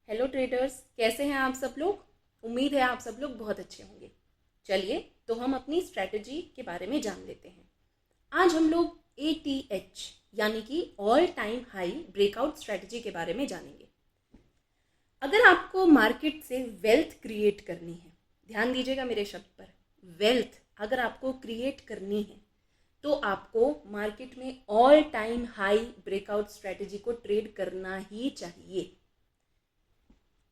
Hello traders, कैसे हैं आप सब लोग। उम्मीद है आप सब लोग बहुत अच्छे होंगे। चलिए तो हम अपनी स्ट्रैटेजी के बारे में जान लेते हैं। आज हम लोग ATH यानी कि all time high breakout strategy के बारे में जानेंगे। अगर आपको मार्केट से वेल्थ क्रिएट करनी है, ध्यान दीजिएगा मेरे शब्द पर, वेल्थ अगर आपको क्रिएट करनी है तो आपको मार्केट में all time high breakout strategy को ट्रेड करना ही चाहिए।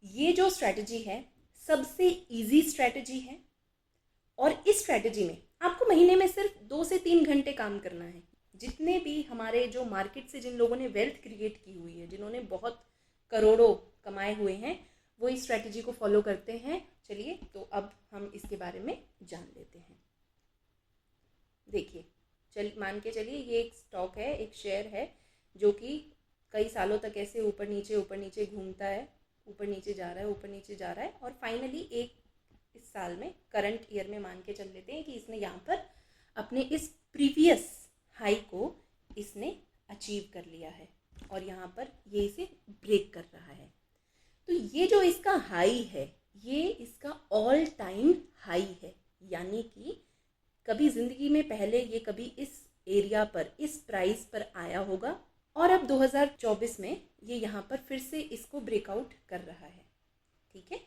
ये जो स्ट्रैटेजी है सबसे इजी स्ट्रैटेजी है और इस स्ट्रैटेजी में आपको महीने में सिर्फ 2 से 3 घंटे काम करना है। जितने भी हमारे जो मार्केट से जिन लोगों ने वेल्थ क्रिएट की हुई है, जिन्होंने बहुत करोड़ों कमाए हुए हैं, वो इस स्ट्रैटेजी को फॉलो करते हैं। चलिए तो अब हम इसके बारे में जान लेते हैं। देखिए, मान के चलिए ये एक स्टॉक है, एक शेयर है जो कि कई सालों तक ऐसे ऊपर नीचे घूमता है, ऊपर नीचे जा रहा है और फाइनली इस साल में, करंट ईयर में मान के चल लेते हैं कि इसने यहाँ पर अपने इस प्रीवियस हाई को इसने अचीव कर लिया है और यहाँ पर ये इसे ब्रेक कर रहा है। तो ये जो इसका हाई है, ये इसका ऑल टाइम हाई है, यानी कि कभी ज़िंदगी में पहले ये कभी इस एरिया पर, इस प्राइस पर आया होगा और अब 2024 में ये यहाँ पर फिर से इसको ब्रेकआउट कर रहा है। ठीक है,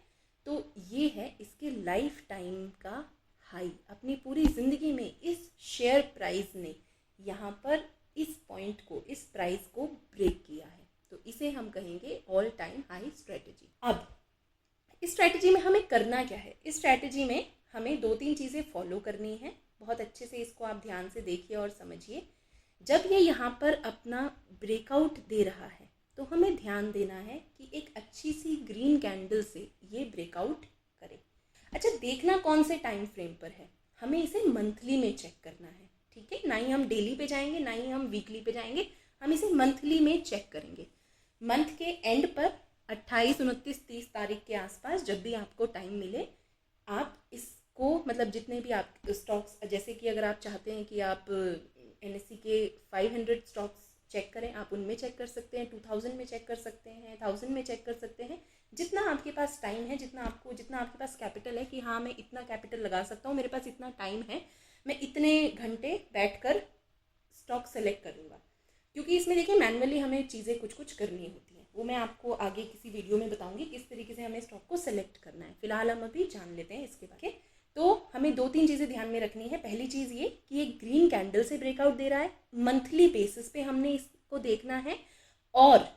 तो ये है इसके लाइफ टाइम का हाई। अपनी पूरी ज़िंदगी में इस शेयर प्राइस ने यहाँ पर इस पॉइंट को, इस प्राइस को ब्रेक किया है, तो इसे हम कहेंगे ऑल टाइम हाई स्ट्रैटेजी। अब इस स्ट्रैटेजी में हमें करना क्या है? इस स्ट्रैटेजी में हमें 2-3 चीज़ें फॉलो करनी है। बहुत अच्छे से इसको आप ध्यान से देखिए और समझिए। जब ये यहाँ पर अपना ब्रेकआउट दे रहा है तो हमें ध्यान देना है कि एक अच्छी सी ग्रीन कैंडल से ये ब्रेकआउट करे। अच्छा, देखना कौन से टाइम फ्रेम पर है, हमें इसे मंथली में चेक करना है। ठीक है, ना ही हम डेली पे जाएंगे, ना ही हम वीकली पे जाएंगे, हम इसे मंथली में चेक करेंगे। मंथ के एंड पर 28, 29, 30 तारीख के आसपास जब भी आपको टाइम मिले, आप इसको, मतलब जितने भी आप स्टॉक्स, जैसे कि अगर आप चाहते हैं कि आप NSE के 500 स्टॉक्स चेक करें, आप उनमें चेक कर सकते हैं, 2000 में चेक कर सकते हैं, 1000 में चेक कर सकते हैं। जितना आपके पास टाइम है, जितना आपके पास कैपिटल है कि हाँ मैं इतना कैपिटल लगा सकता हूँ, मेरे पास इतना टाइम है, मैं इतने घंटे बैठकर स्टॉक सेलेक्ट करूँगा। क्योंकि इसमें देखिए मैनुअली हमें चीज़ें कुछ करनी होती हैं, वो मैं आपको आगे किसी वीडियो में बताऊँगी किस तरीके से हमें स्टॉक को सेलेक्ट करना है। फिलहाल हम अभी जान लेते हैं इसके बारे में। तो हमें 2-3 चीज़ें ध्यान में रखनी है। पहली चीज़ ये कि ये ग्रीन कैंडल से ब्रेकआउट दे रहा है, मंथली बेसिस पे हमने इसको देखना है। और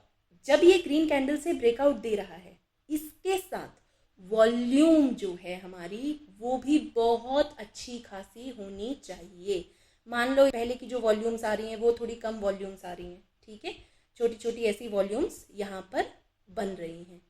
जब ये ग्रीन कैंडल से ब्रेकआउट दे रहा है, इसके साथ वॉल्यूम जो है हमारी, वो भी बहुत अच्छी खासी होनी चाहिए। मान लो पहले की जो वॉल्यूम्स आ रही हैं वो थोड़ी कम वॉल्यूम्स आ रही हैं। ठीक है, छोटी छोटी ऐसी वॉल्यूम्स यहाँ पर बन रही हैं।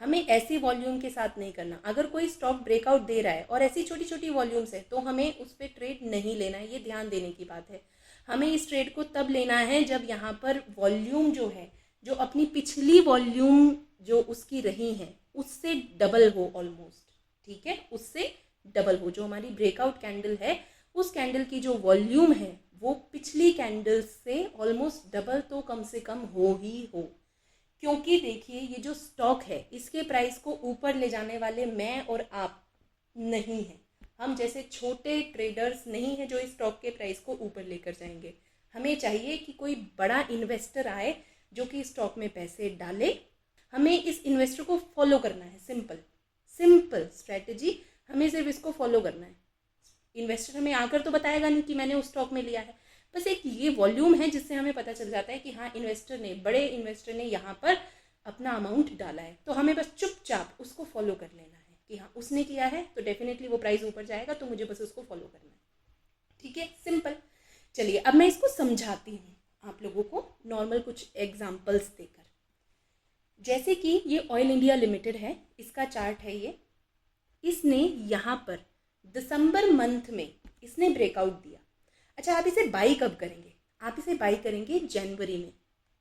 हमें ऐसी वॉल्यूम के साथ नहीं करना। अगर कोई स्टॉक ब्रेकआउट दे रहा है और ऐसी छोटी छोटी वॉल्यूम्स है तो हमें उस पर ट्रेड नहीं लेना है, ये ध्यान देने की बात है। हमें इस ट्रेड को तब लेना है जब यहाँ पर वॉल्यूम जो है, जो अपनी पिछली वॉल्यूम जो उसकी रही है उससे डबल हो ऑलमोस्ट। ठीक है, उससे डबल हो। जो हमारी ब्रेकआउट कैंडल है, उस कैंडल की जो वॉल्यूम है वो पिछली कैंडल से ऑलमोस्ट डबल तो कम से कम हो ही हो। क्योंकि देखिए ये जो स्टॉक है, इसके प्राइस को ऊपर ले जाने वाले मैं और आप नहीं हैं। हम जैसे छोटे ट्रेडर्स नहीं हैं जो इस स्टॉक के प्राइस को ऊपर लेकर जाएंगे। हमें चाहिए कि कोई बड़ा इन्वेस्टर आए जो कि स्टॉक में पैसे डाले। हमें इस इन्वेस्टर को फॉलो करना है। सिंपल स्ट्रैटेजी, हमें सिर्फ इसको फॉलो करना है। इन्वेस्टर हमें आकर तो बताएगा नहीं कि मैंने उस स्टॉक में लिया है, बस एक ये वॉल्यूम है जिससे हमें पता चल जाता है कि हाँ बड़े इन्वेस्टर ने यहाँ पर अपना अमाउंट डाला है। तो हमें बस चुपचाप उसको फॉलो कर लेना है कि हाँ उसने किया है तो डेफिनेटली वो प्राइस ऊपर जाएगा, तो मुझे बस उसको फॉलो करना है। ठीक है, सिंपल। चलिए अब मैं इसको समझाती हूँ आप लोगों को नॉर्मल कुछ एग्जाम्पल्स देकर। जैसे कि ये ऑयल इंडिया लिमिटेड है, इसका चार्ट है ये। इसने यहाँ पर दिसंबर मंथ में इसने ब्रेकआउट दिया। अच्छा, आप इसे बाई कब करेंगे? आप इसे बाई करेंगे जनवरी में।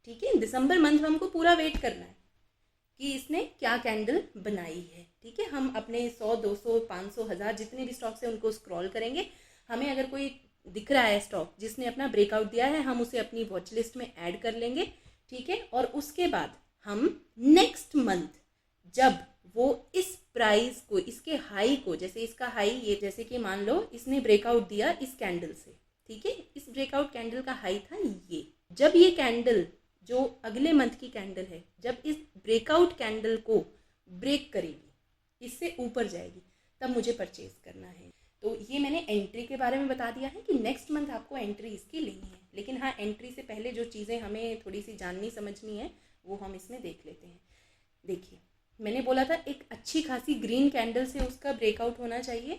ठीक है, दिसंबर मंथ में हमको पूरा वेट करना है कि इसने क्या कैंडल बनाई है। ठीक है, हम अपने 100, 200, 500, 1000 जितने भी स्टॉक्स हैं उनको स्क्रॉल करेंगे। हमें अगर कोई दिख रहा है स्टॉक जिसने अपना ब्रेकआउट दिया है, हम उसे अपनी वॉच लिस्ट में ऐड कर लेंगे। ठीक है, और उसके बाद हम नेक्स्ट मंथ जब वो इस प्राइस को, इसके हाई को, जैसे इसका हाई ये, जैसे कि मान लो इसने ब्रेकआउट दिया इस कैंडल से, ठीक है, इस ब्रेकआउट कैंडल का हाई था ये, जब ये कैंडल जो अगले मंथ की कैंडल है, जब इस ब्रेकआउट कैंडल को ब्रेक करेगी, इससे ऊपर जाएगी, तब मुझे परचेज करना है। तो ये मैंने एंट्री के बारे में बता दिया है कि नेक्स्ट मंथ आपको एंट्री इसकी लेनी है। लेकिन हाँ, एंट्री से पहले जो चीज़ें हमें थोड़ी सी जाननी समझनी है वो हम इसमें देख लेते हैं। देखिए, मैंने बोला था एक अच्छी खासी ग्रीन कैंडल से उसका ब्रेकआउट होना चाहिए।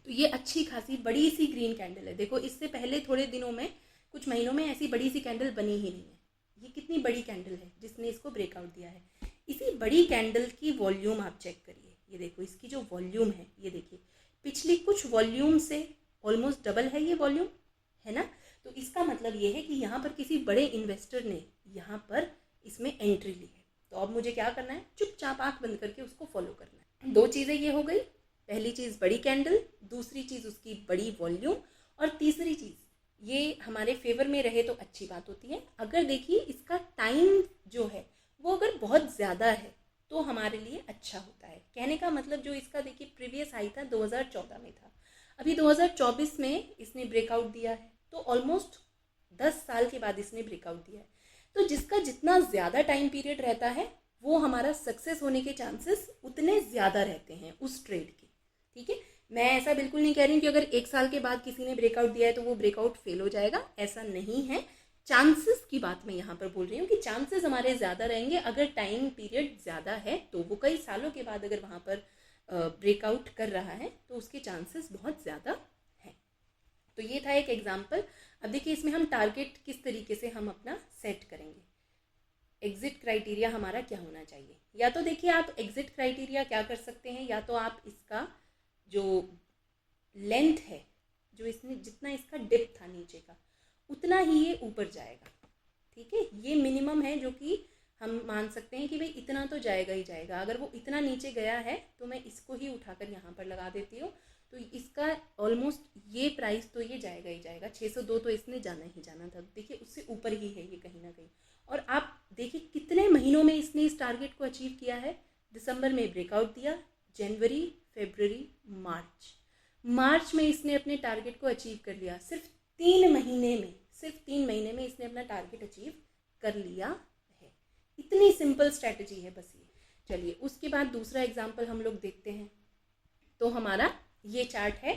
तो ये अच्छी खासी बड़ी सी ग्रीन कैंडल है। देखो, इससे पहले थोड़े दिनों में, कुछ महीनों में ऐसी बड़ी सी कैंडल बनी ही नहीं है। ये कितनी बड़ी कैंडल है जिसने इसको ब्रेकआउट दिया है। इसी बड़ी कैंडल की वॉल्यूम आप चेक करिए, ये देखो इसकी जो वॉल्यूम है, ये देखिए पिछली कुछ वॉल्यूम से ऑलमोस्ट डबल है ये वॉल्यूम, है ना। तो इसका मतलब ये है कि यहाँ पर किसी बड़े इन्वेस्टर ने यहाँ पर इसमें एंट्री ली है। तो अब मुझे क्या करना है, चुपचाप आँख बंद करके उसको फॉलो करना है। दो चीज़ें ये हो गई, पहली चीज़ बड़ी कैंडल, दूसरी चीज़ उसकी बड़ी वॉल्यूम, और तीसरी चीज़ ये हमारे फेवर में रहे तो अच्छी बात होती है। अगर देखिए इसका टाइम जो है वो अगर बहुत ज़्यादा है तो हमारे लिए अच्छा होता है। कहने का मतलब जो इसका देखिए प्रीवियस हाई था 2014 में था, अभी 2024 में इसने ब्रेकआउट दिया है, तो ऑलमोस्ट 10 साल के बाद इसने ब्रेकआउट दिया है। तो जिसका जितना ज़्यादा टाइम पीरियड रहता है वो हमारा सक्सेस होने के चांसेस उतने ज़्यादा रहते हैं उस ट्रेड के, ठीक है। मैं ऐसा बिल्कुल नहीं कह रही हूँ कि अगर 1 साल के बाद किसी ने ब्रेकआउट दिया है तो वो ब्रेकआउट फेल हो जाएगा, ऐसा नहीं है। चांसेस की बात मैं यहाँ पर बोल रही हूँ कि चांसेस हमारे ज़्यादा रहेंगे अगर टाइम पीरियड ज़्यादा है, तो वो कई सालों के बाद अगर वहाँ पर ब्रेकआउट कर रहा है तो उसके चांसेस बहुत ज़्यादा हैं। तो ये था एक एग्जाम्पल। अब देखिए इसमें हम टारगेट किस तरीके से हम अपना सेट करेंगे। एग्जिट क्राइटेरिया हमारा क्या होना चाहिए, या तो देखिए आप एग्जिट क्राइटेरिया क्या कर सकते हैं, या तो आप इसका जो लेंथ है, जो इसने जितना इसका डिप था नीचे का उतना ही ये ऊपर जाएगा, ठीक है। ये मिनिमम है जो कि हम मान सकते हैं कि भाई इतना तो जाएगा ही जाएगा। अगर वो इतना नीचे गया है तो मैं इसको ही उठाकर यहाँ पर लगा देती हूँ, तो इसका ऑलमोस्ट ये प्राइस तो ये जाएगा ही जाएगा। 602 तो इसने जाना ही जाना था, देखिए उससे ऊपर ही है ये कहीं ना कहीं। और आप देखिए कितने महीनों में इसने इस टारगेट को अचीव किया है। दिसंबर में ब्रेकआउट दिया, जनवरी, फरवरी, मार्च में इसने अपने टारगेट को अचीव कर लिया। सिर्फ 3 महीने में इसने अपना टारगेट अचीव कर लिया है। इतनी सिंपल स्ट्रैटेजी है बस ये। चलिए उसके बाद दूसरा एग्जांपल हम लोग देखते हैं। तो हमारा ये चार्ट है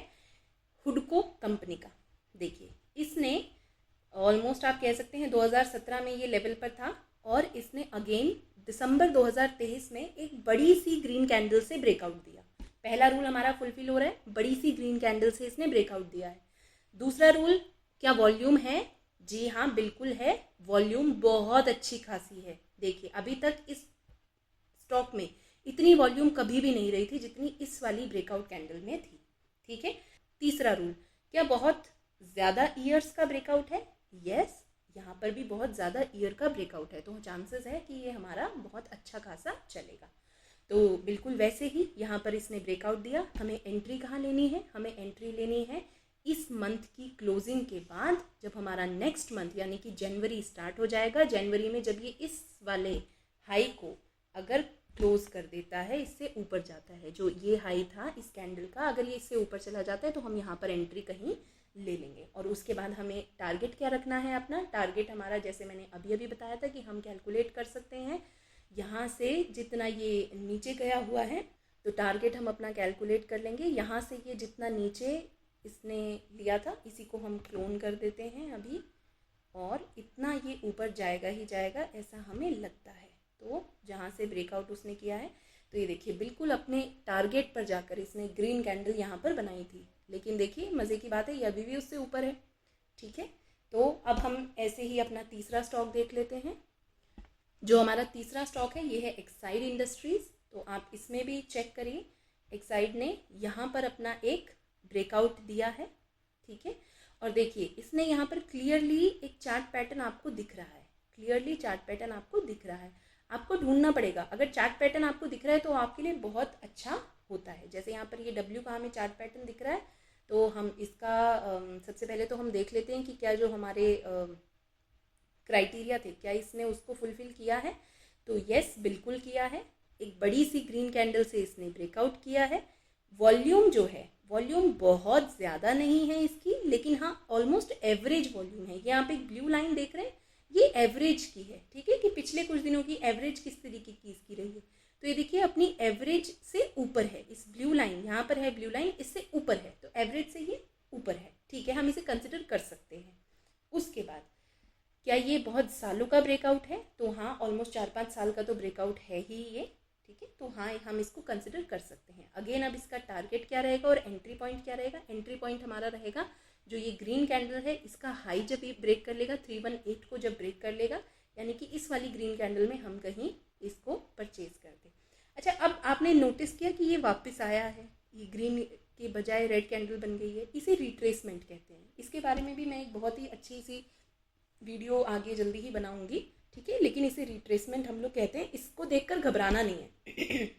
हुडको कंपनी का। देखिए इसने ऑलमोस्ट आप कह सकते हैं 2017 में ये लेवल पर था, और इसने अगेन दिसंबर 2023 में एक बड़ी सी ग्रीन कैंडल से ब्रेकआउट दिया। पहला रूल हमारा फुलफिल हो रहा है, बड़ी सी ग्रीन कैंडल से इसने ब्रेकआउट दिया है। दूसरा रूल, क्या वॉल्यूम है? जी हाँ बिल्कुल है, वॉल्यूम बहुत अच्छी खासी है। देखिए अभी तक इस स्टॉक में इतनी वॉल्यूम कभी भी नहीं रही थी जितनी इस वाली ब्रेकआउट कैंडल में थी, ठीक है। तीसरा रूल, क्या बहुत ज़्यादा ईयर्स का ब्रेकआउट है? यस, यहाँ पर भी बहुत ज़्यादा ईयर का ब्रेकआउट है, तो चांसेस है कि ये हमारा बहुत अच्छा खासा चलेगा। तो बिल्कुल वैसे ही यहाँ पर इसने ब्रेकआउट दिया। हमें एंट्री कहाँ लेनी है? हमें एंट्री लेनी है इस मंथ की क्लोजिंग के बाद, जब हमारा नेक्स्ट मंथ यानी कि जनवरी स्टार्ट हो जाएगा। जनवरी में जब ये इस वाले हाई को अगर क्लोज कर देता है, इससे ऊपर जाता है, जो ये हाई था इस कैंडल का, अगर ये इससे ऊपर चला जाता है तो हम यहाँ पर एंट्री कहीं ले लेंगे। और उसके बाद हमें टारगेट क्या रखना है अपना? टारगेट हमारा, जैसे मैंने अभी बताया था कि हम कैलकुलेट कर सकते हैं यहाँ से जितना ये नीचे गया हुआ है, तो टारगेट हम अपना कैलकुलेट कर लेंगे। यहाँ से ये जितना नीचे इसने लिया था, इसी को हम क्लोन कर देते हैं अभी, और इतना ये ऊपर जाएगा ही जाएगा ऐसा हमें लगता है। तो जहाँ से ब्रेकआउट उसने किया है, तो ये देखिए बिल्कुल अपने टारगेट पर जाकर इसने ग्रीन कैंडल यहाँ पर बनाई थी, लेकिन देखिए मज़े की बात है ये अभी भी उससे ऊपर है, ठीक है। तो अब हम ऐसे ही अपना तीसरा स्टॉक देख लेते हैं। जो हमारा तीसरा स्टॉक है ये है एक्साइड इंडस्ट्रीज़। तो आप इसमें भी चेक करिए, एक्साइड ने यहाँ पर अपना एक ब्रेकआउट दिया है, ठीक है। और देखिए इसने यहाँ पर क्लियरली एक चार्ट पैटर्न आपको दिख रहा है, क्लियरली चार्ट पैटर्न आपको दिख रहा है। आपको ढूंढना पड़ेगा, अगर चार्ट पैटर्न आपको दिख रहा है तो आपके लिए बहुत अच्छा होता है। जैसे यहाँ पर ये डब्ल्यू का हमें चार्ट पैटर्न दिख रहा है, तो हम इसका सबसे पहले तो हम देख लेते हैं कि क्या जो हमारे क्राइटेरिया थे क्या इसने उसको फुलफ़िल किया है। तो यस बिल्कुल किया है। एक बड़ी सी ग्रीन कैंडल से इसने ब्रेकआउट किया है। वॉल्यूम जो है, वॉल्यूम बहुत ज़्यादा नहीं है इसकी, लेकिन हाँ ऑलमोस्ट एवरेज वॉल्यूम है। ये आप एक ब्लू लाइन देख रहे हैं, ये एवरेज की है, ठीक है, कि पिछले कुछ दिनों की एवरेज किस तरीके की इसकी रही है। तो ये देखिए अपनी एवरेज से ऊपर है, इस ब्लू लाइन, यहाँ पर है ब्लू लाइन, इससे ऊपर है, तो एवरेज से ये ऊपर है, ठीक है, हम इसे कंसिडर कर सकते हैं। उसके बाद क्या ये बहुत सालों का ब्रेकआउट है? तो हाँ, ऑलमोस्ट 4-5 साल का तो ब्रेकआउट है ही ये, ठीक है, तो हाँ हम इसको कंसिडर कर सकते हैं। अगेन अब इसका टारगेट क्या रहेगा और एंट्री पॉइंट क्या रहेगा? एंट्री पॉइंट हमारा रहेगा जो ये ग्रीन कैंडल है, इसका हाई जब ये ब्रेक कर लेगा, 318 को जब ब्रेक कर लेगा, यानी कि इस वाली ग्रीन कैंडल में हम कहीं इसको परचेज कर दें। अच्छा, अब आपने नोटिस किया कि ये वापस आया है, ये ग्रीन के बजाय रेड कैंडल बन गई है, इसे रिट्रेसमेंट कहते हैं। इसके बारे में भी मैं एक बहुत ही अच्छी सी वीडियो आगे जल्दी ही बनाऊंगी, ठीक है, लेकिन इसे रिट्रेसमेंट हम लोग कहते हैं। इसको देखकर घबराना नहीं है।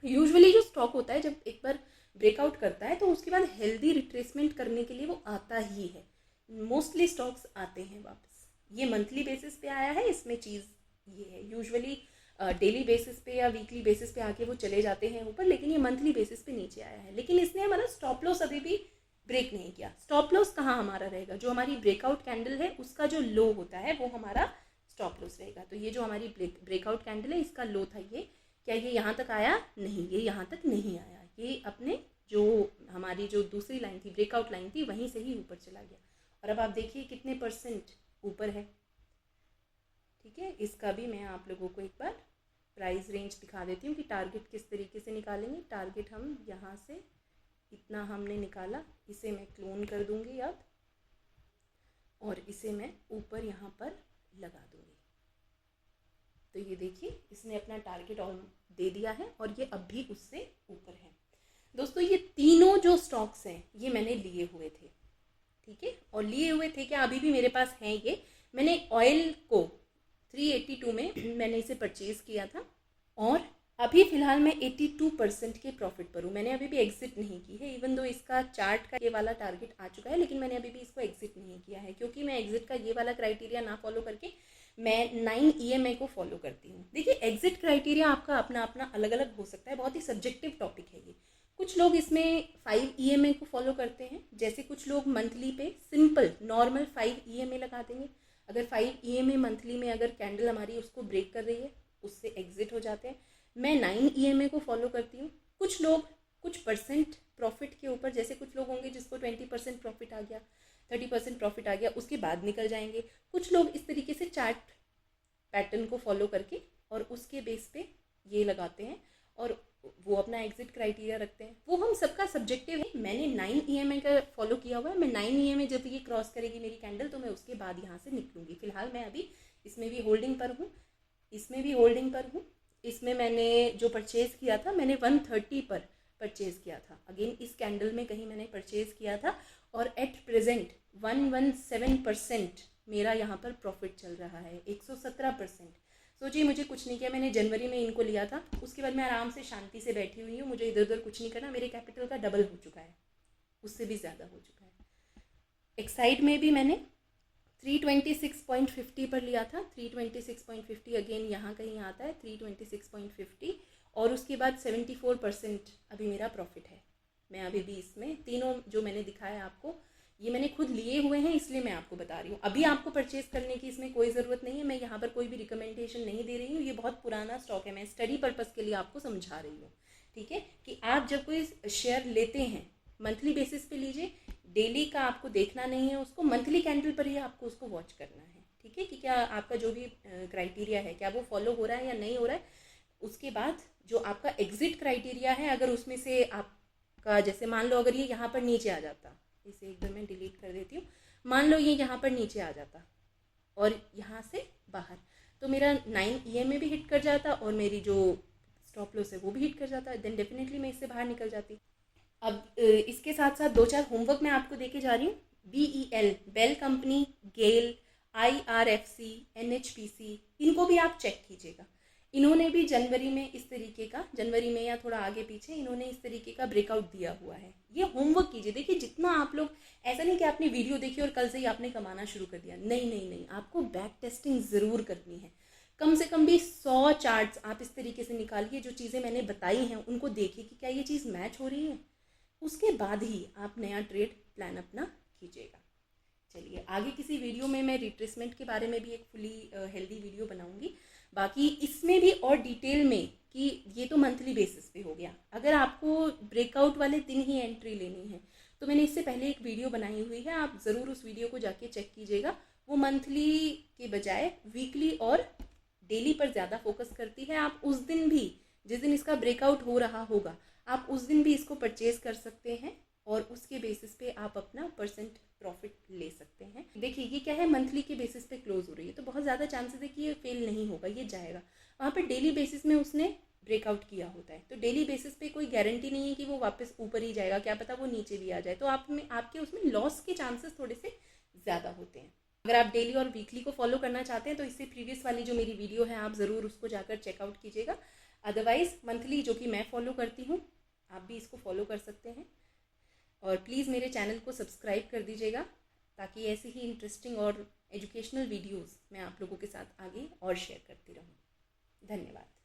यूजुअली जो स्टॉक होता है जब एक बार ब्रेकआउट करता है तो उसके बाद हेल्दी रिट्रेसमेंट करने के लिए वो आता ही है। मोस्टली स्टॉक्स आते हैं वापस। ये मंथली बेसिस पे आया है, इसमें चीज़ ये है, यूजुअली डेली बेसिस पे या वीकली बेसिस पे आके वो चले जाते हैं ऊपर, लेकिन ये मंथली बेसिस पे नीचे आया है। लेकिन इसने हमारा स्टॉप लॉस अभी भी ब्रेक नहीं किया। स्टॉप लॉस कहाँ हमारा रहेगा? जो हमारी ब्रेकआउट कैंडल है उसका जो लो होता है वो हमारा स्टॉप लॉस रहेगा। तो ये जो हमारी ब्रेकआउट कैंडल है इसका लो था ये, क्या ये यहाँ तक आया? नहीं, ये यहाँ तक नहीं आया, ये अपने जो हमारी जो दूसरी लाइन थी, ब्रेकआउट लाइन थी, वहीं से ही ऊपर चला गया। और अब आप देखिए कितने परसेंट ऊपर है, ठीक है। इसका भी मैं आप लोगों को एक बार प्राइस रेंज दिखा देती हूँ कि टारगेट किस तरीके से निकालेंगे। टारगेट हम यहाँ से इतना हमने निकाला, इसे मैं क्लोन कर दूंगी अब, और इसे मैं ऊपर यहाँ पर लगा दूंगी। तो ये देखिए इसने अपना टारगेट और दे दिया है और ये अब भी उससे ऊपर है। दोस्तों ये तीनों जो स्टॉक्स हैं ये मैंने लिए हुए थे, ठीक है, और लिए हुए थे क्या, अभी भी मेरे पास हैं ये। मैंने ऑयल को 382 में मैंने इसे परचेज़ किया था और अभी फ़िलहाल मैं 82% के प्रॉफिट पर हूँ। मैंने अभी भी एग्जिट नहीं की है, इवन दो इसका चार्ट का ये वाला टारगेट आ चुका है, लेकिन मैंने अभी भी इसको एग्जिट नहीं किया है, क्योंकि मैं एग्जिट का ये वाला क्राइटेरिया ना फॉलो करके मैं 9 EMI को फॉलो करती हूँ। देखिए एग्जिट क्राइटेरिया आपका अपना अपना अलग अलग हो सकता है, बहुत ही सब्जेक्टिव टॉपिक है ये। कुछ लोग इसमें 5 EMI को फॉलो करते हैं, जैसे कुछ लोग मंथली पे सिंपल नॉर्मल 5 EMI लगा देंगे। अगर 5 EMI मंथली में अगर कैंडल हमारी उसको ब्रेक कर रही है, उससे एग्जिट हो जाते हैं। मैं 9 EMI को फॉलो करती हूँ। कुछ लोग कुछ परसेंट प्रॉफिट के ऊपर, जैसे कुछ लोग होंगे जिसको 20% प्रॉफिट आ गया, 30% प्रॉफिट आ गया, उसके बाद निकल जाएंगे। कुछ लोग इस तरीके से चार्ट पैटर्न को फॉलो करके और उसके बेस पे ये लगाते हैं और वो अपना एग्जिट क्राइटेरिया रखते हैं। वो हम सबका सब्जेक्टिव है। मैंने 9 EMI का फॉलो किया हुआ है। मैं 9 EMI जब ये क्रॉस करेगी मेरी कैंडल तो मैं उसके बाद यहाँ से निकलूँगी। फिलहाल मैं अभी इसमें भी होल्डिंग पर हूँ, इसमें भी होल्डिंग पर हूँ। इसमें मैंने जो परचेज़ किया था मैंने 130 पर परचेज़ किया था। अगेन इस कैंडल में कहीं मैंने परचेज़ किया था और एट प्रेजेंट 117% मेरा यहाँ पर प्रॉफिट चल रहा है, 117%। सोचिए मुझे कुछ नहीं किया, मैंने जनवरी में इनको लिया था, उसके बाद मैं आराम से शांति से बैठी हुई हूँ, मुझे इधर उधर कुछ नहीं करना। मेरे कैपिटल का डबल हो चुका है, उससे भी ज़्यादा हो चुका है। एक्साइड में भी मैंने 326.50 पर लिया था, 326.50 अगेन यहाँ कहीं आता है 326.50 और उसके बाद 74% अभी मेरा प्रॉफिट है। मैं अभी भी इसमें तीनों जो मैंने दिखाया आपको, ये मैंने खुद लिए हुए हैं, इसलिए मैं आपको बता रही हूँ। अभी आपको परचेज़ करने की इसमें कोई ज़रूरत नहीं है, मैं यहाँ पर कोई भी रिकमेंडेशन नहीं दे रही हूँ। ये बहुत पुराना स्टॉक है, मैं स्टडी पर्पज़ के लिए आपको समझा रही हूँ, ठीक है, कि आप जब कोई शेयर लेते हैं मंथली बेसिस पे लीजिए, डेली का आपको देखना नहीं है, उसको मंथली कैंडल पर ही आपको उसको वॉच करना है, ठीक है, कि क्या आपका जो भी क्राइटेरिया है क्या वो फॉलो हो रहा है या नहीं हो रहा है। उसके बाद जो आपका एग्जिट क्राइटेरिया है, अगर उसमें से आपका, जैसे मान लो अगर ये यहाँ पर नीचे आ जाता, इसे एकदम मैं डिलीट कर देती हूँ, मान लो ये यहाँ पर नीचे आ जाता और यहाँ से बाहर, तो मेरा 9 EMI भी हिट कर जाता और मेरी जो स्टॉप लॉस है वो भी हिट कर जाता, देन डेफिनेटली मैं इससे बाहर निकल जाती। अब इसके साथ साथ 2-4 होमवर्क मैं आपको देके जा रही हूँ। BEL, बेल कंपनी, गेल, IRFC, NHPC, इनको भी आप चेक कीजिएगा। इन्होंने भी जनवरी में इस तरीके का, जनवरी में या थोड़ा आगे पीछे इन्होंने इस तरीके का ब्रेकआउट दिया हुआ है। ये होमवर्क कीजिए। देखिए जितना आप लोग, ऐसा नहीं कि आपने वीडियो देखी और कल से ही आपने कमाना शुरू कर दिया, नहीं नहीं नहीं, आपको बैक टेस्टिंग ज़रूर करनी है। कम से कम भी 100 चार्ट्स आप इस तरीके से निकालिए, जो चीज़ें मैंने बताई हैं उनको देखिए कि क्या ये चीज़ मैच हो रही है, उसके बाद ही आप नया ट्रेड प्लान अपना कीजिएगा। चलिए, आगे किसी वीडियो में मैं रिट्रेसमेंट के बारे में भी एक फुली हेल्दी वीडियो बनाऊंगी। बाकी इसमें भी और डिटेल में कि ये तो मंथली बेसिस पे हो गया, अगर आपको ब्रेकआउट वाले दिन ही एंट्री लेनी है तो मैंने इससे पहले एक वीडियो बनाई हुई है, आप ज़रूर उस वीडियो को जाके चेक कीजिएगा। वो मंथली के बजाय वीकली और डेली पर ज़्यादा फोकस करती है। आप उस दिन भी, जिस दिन इसका ब्रेकआउट हो रहा होगा, आप उस दिन भी इसको परचेज कर सकते हैं और उसके बेसिस पे आप अपना परसेंट प्रॉफिट ले सकते हैं। देखिए ये क्या है, मंथली के बेसिस पे क्लोज हो रही है तो बहुत ज़्यादा चांसेस है कि ये फेल नहीं होगा, ये जाएगा। वहाँ पर डेली बेसिस में उसने ब्रेकआउट किया होता है, तो डेली बेसिस पे कोई गारंटी नहीं है कि वो वापस ऊपर ही जाएगा, क्या पता वो नीचे भी आ जाए, तो आप में आपके उसमें लॉस के चांसेस थोड़े से ज़्यादा होते हैं। अगर आप डेली और वीकली को फॉलो करना चाहते हैं तो इससे प्रीवियस वाली जो मेरी वीडियो है आप ज़रूर उसको जाकर चेकआउट कीजिएगा। अदरवाइज़ मंथली जो कि मैं फॉलो करती हूँ, आप भी इसको फॉलो कर सकते हैं। और प्लीज़ मेरे चैनल को सब्सक्राइब कर दीजिएगा ताकि ऐसी ही इंटरेस्टिंग और एजुकेशनल वीडियोस मैं आप लोगों के साथ आगे और शेयर करती रहूँ। धन्यवाद।